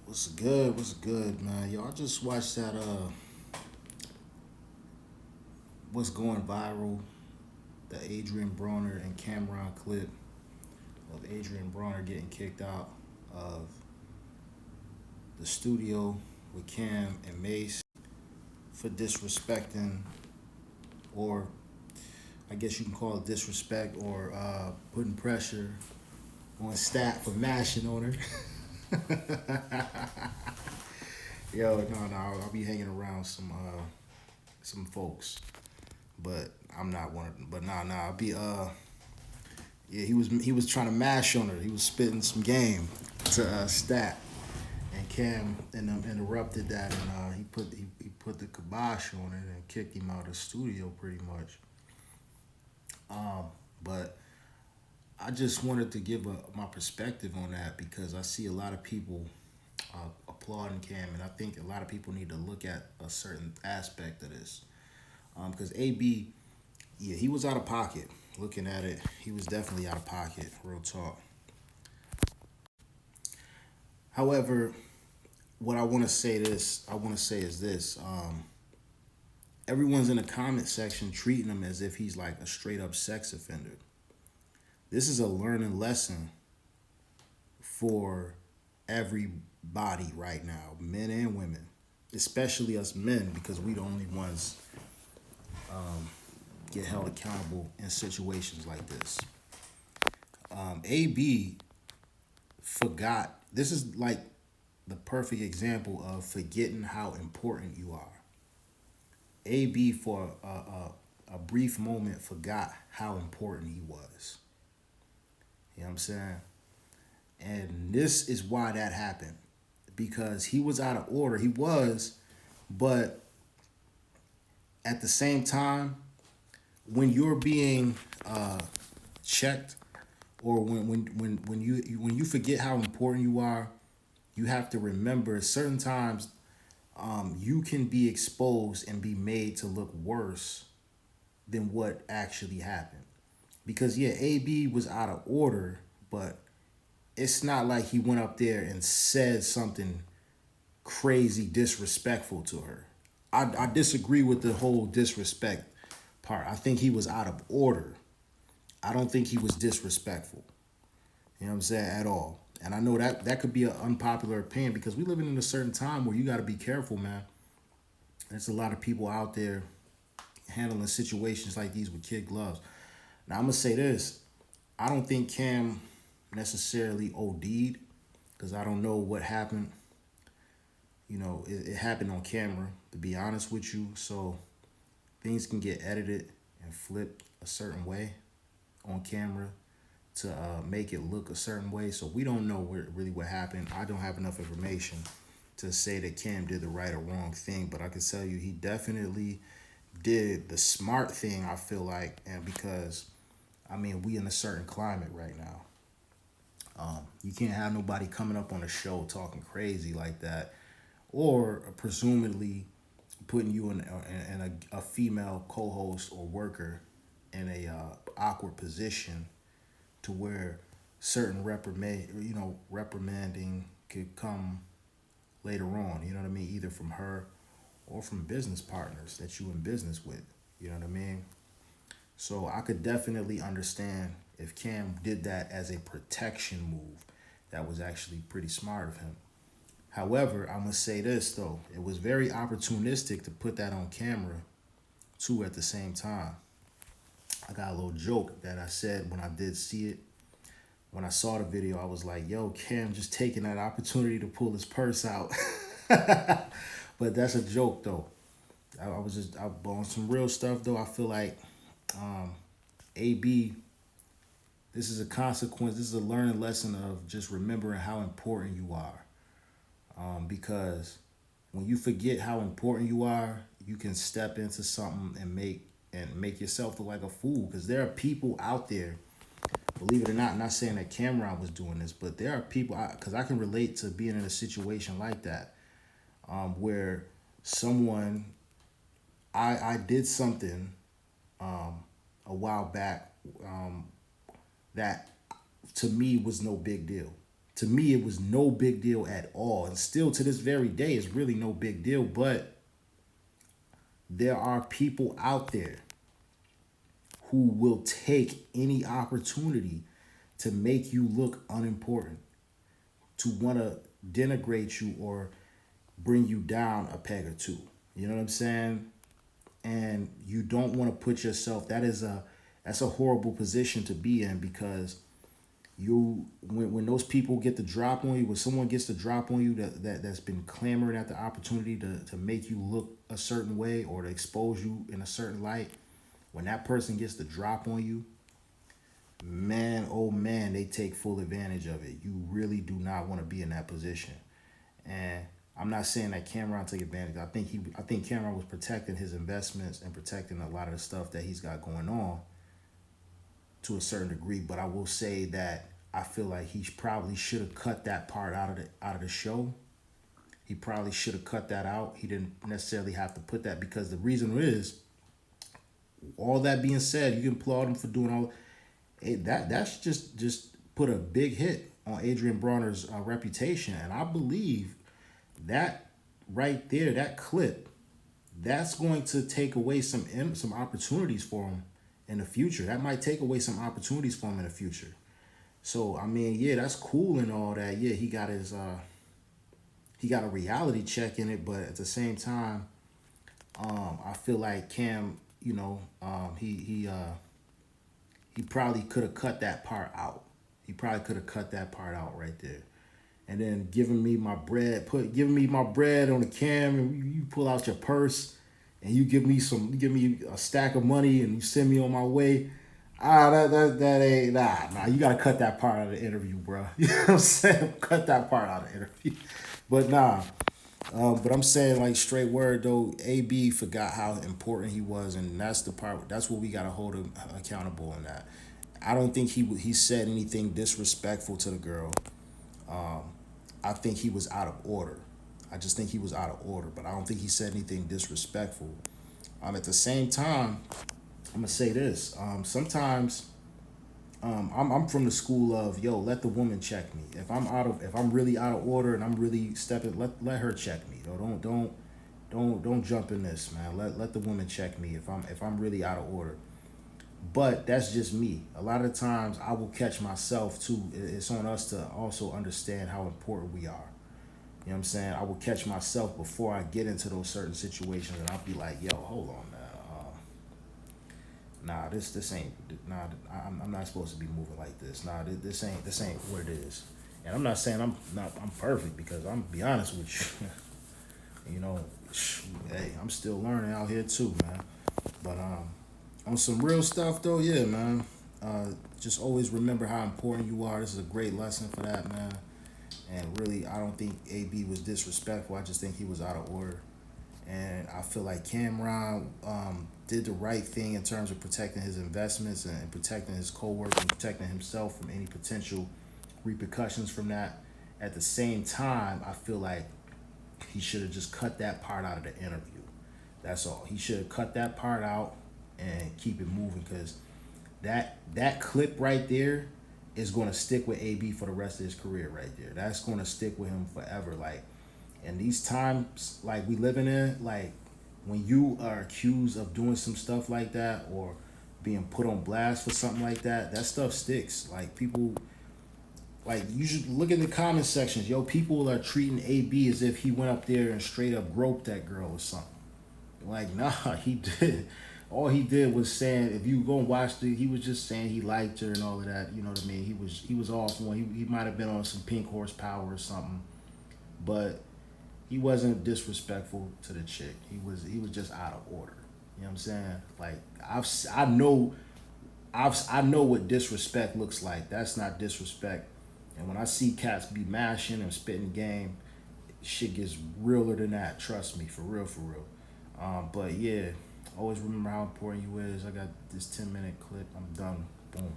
What's good? What's good, man? Yo, I just watched that what's going viral, the Adrien Broner and Camron clip of Adrien Broner getting kicked out of the studio with Cam and Mace for disrespecting, or I guess you can call it disrespect, or putting pressure on Stat for mashing on her. Yo, no, I'll be hanging around some folks, but I'm not one of them. But I'll be yeah, he was trying to mash on her. He was spitting some game to Stat, and Cam and them interrupted that, and he put the kibosh on it and kicked him out of the studio pretty much. But I just wanted to give my perspective on that because I see a lot of people applauding Cam, and I think a lot of people need to look at a certain aspect of this. Because AB, yeah, he was out of pocket. Looking at it, he was definitely out of pocket. Real talk. However, what I want to say is this: everyone's in the comment section treating him as if he's like a straight up sex offender. This is a learning lesson for everybody right now, men and women, especially us men, because we the only ones get held accountable in situations like this. AB forgot. This is like the perfect example of forgetting how important you are. AB for a brief moment forgot how important he was. You know what I'm saying? And this is why that happened. Because he was out of order. He was, but at the same time, when you're being checked, or when you forget how important you are, you have to remember certain times you can be exposed and be made to look worse than what actually happened. Because yeah, AB was out of order, but it's not like he went up there and said something crazy disrespectful to her. I disagree with the whole disrespect part. I think he was out of order. I don't think he was disrespectful. You know what I'm saying? At all. And I know that that could be an unpopular opinion because we living in a certain time where you got to be careful, man. There's a lot of people out there handling situations like these with kid gloves. Now I'm gonna say this: I don't think Cam necessarily OD'd because I don't know what happened. You know, it happened on camera. To be honest with you, so things can get edited and flipped a certain way on camera to make it look a certain way. So we don't know really what happened. I don't have enough information to say that Cam did the right or wrong thing, but I can tell you he definitely did the smart thing. I feel like, and because I mean we in a certain climate right now. You can't have nobody coming up on a show talking crazy like that, or presumably putting you in a female co-host or worker in a awkward position to where certain reprimanding could come later on. You know what I mean? Either from her or from business partners that you in business with. You know what I mean? So I could definitely understand if Cam did that as a protection move. That was actually pretty smart of him. However, I'm gonna say this though, it was very opportunistic to put that on camera too at the same time. I got a little joke that I said when I did see it. When I saw the video, I was like, yo, Cam just taking that opportunity to pull his purse out. But that's a joke though. I was just on some real stuff though. I feel like AB, this is a consequence. This is a learning lesson of just remembering how important you are. Because when you forget how important you are, you can step into something and make yourself look like a fool. Because there are people out there, believe it or not, not saying that Cameron was doing this, but there are people, because I can relate to being in a situation like that, where someone, I did something a while back that to me was no big deal. To me, it was no big deal at all. And still to this very day, it's really no big deal. But there are people out there who will take any opportunity to make you look unimportant, to want to denigrate you or bring you down a peg or two. You know what I'm saying? And you don't want to put yourself, that's a horrible position to be in, because when those people get the drop on you, when someone gets the drop on you that's been clamoring at the opportunity to make you look a certain way or to expose you in a certain light, when that person gets the drop on you, man, oh man, they take full advantage of it. You really do not want to be in that position. And I'm not saying that Camron took advantage. I think Camron was protecting his investments and protecting a lot of the stuff that he's got going on to a certain degree. But I will say that I feel like he probably should have cut that part out of the show. He probably should have cut that out. He didn't necessarily have to put that, because the reason is, all that being said, you can applaud him for doing all that's just put a big hit on Adrien Broner's reputation. And I believe that right there, that clip, that's going to take away some opportunities for him in the future. That might take away some opportunities for him in the future. So I mean, yeah, that's cool and all that. Yeah, he got a reality check in it, but at the same time, I feel like Cam, he probably could have cut that part out. He probably could have cut that part out right there. And then giving me my bread on the cam, and you pull out your purse and you give me a stack of money and you send me on my way. That ain't nah. You gotta cut that part out of the interview, bro. You know what I'm saying? Cut that part out of the interview. But nah. But I'm saying, like, straight word though, AB forgot how important he was, and that's the part. That's what we gotta hold him accountable on that. I don't think he said anything disrespectful to the girl. I think he was out of order. I just think he was out of order, but I don't think he said anything disrespectful. At the same time, I'm gonna say this. Sometimes, I'm from the school of, yo, let the woman check me. If I'm really out of order and I'm really stepping, let her check me. Yo, don't jump in this, man. Let the woman check me if I'm really out of order. But that's just me. A lot of times I will catch myself too. It's on us to also understand how important we are. You know what I'm saying? I will catch myself before I get into those certain situations, and I'll be like, yo, hold on now. Nah, this ain't. Nah, I'm not supposed to be moving like this. Nah, this ain't what it is. And I'm not saying I'm perfect, because I'm be honest with you. You know, hey, I'm still learning out here too, man. But on some real stuff though, yeah, man. Just always remember how important you are. This is a great lesson for that, man. And really, I don't think AB was disrespectful. I just think he was out of order. And I feel like Camron did the right thing in terms of protecting his investments and protecting his co-workers and protecting himself from any potential repercussions from that. At the same time, I feel like he should have just cut that part out of the interview. That's all. He should have cut that part out and keep it moving, because that clip right there is going to stick with AB for the rest of his career right there. That's going to stick with him forever. Like, in these times like we living in, like, when you are accused of doing some stuff like that or being put on blast for something like that, that stuff sticks. Like, people, like, you should look in the comment sections. Yo, people are treating AB as if he went up there and straight up groped that girl or something. Like, nah, he did. All he did was saying, if you go and watch he was just saying he liked her and all of that. You know what I mean? He was off one. He might have been on some pink horsepower or something, but he wasn't disrespectful to the chick. He was just out of order. You know what I'm saying? Like, I know what disrespect looks like. That's not disrespect. And when I see cats be mashing and spitting game, shit gets realer than that. Trust me, for real, for real. But yeah, always remember how important you is. I got this 10-minute clip. I'm done. Boom.